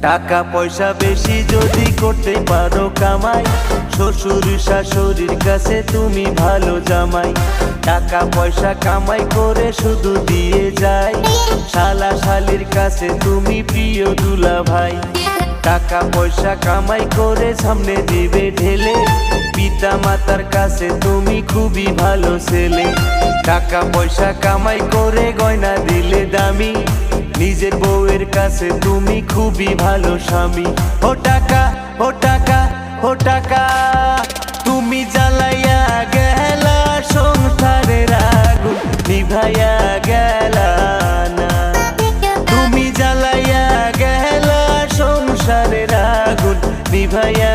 টাকা পয়সা বেশি যদি করতে পারো কামাই, শ্বশুর শাশুড়ির কাছে তুমি ভালো জামাই। টাকা পয়সা কামাই করে শুধু দিয়ে যায়, শালা শালির কাছে তুমি প্রিয় দুলা ভাই। টাকা পয়সা কামাই করে সামনে দিবে ঢেলে, পিতা মাতার কাছে তুমি খুবই ভালো ছেলে। টাকা পয়সা কামাই করে গয়না দিলে দামি, নিজের বউয়ের কাছে তুমি খুবই ভালো স্বামী। ও টাকা, ও টাকা, ও টাকা, তুমি জ্বালাইয়া গেলা সংসারের আগুন নিভাইয়া গেলা না। তুমি জ্বালাইয়া গেলা সংসারের আগুন নিভাইয়া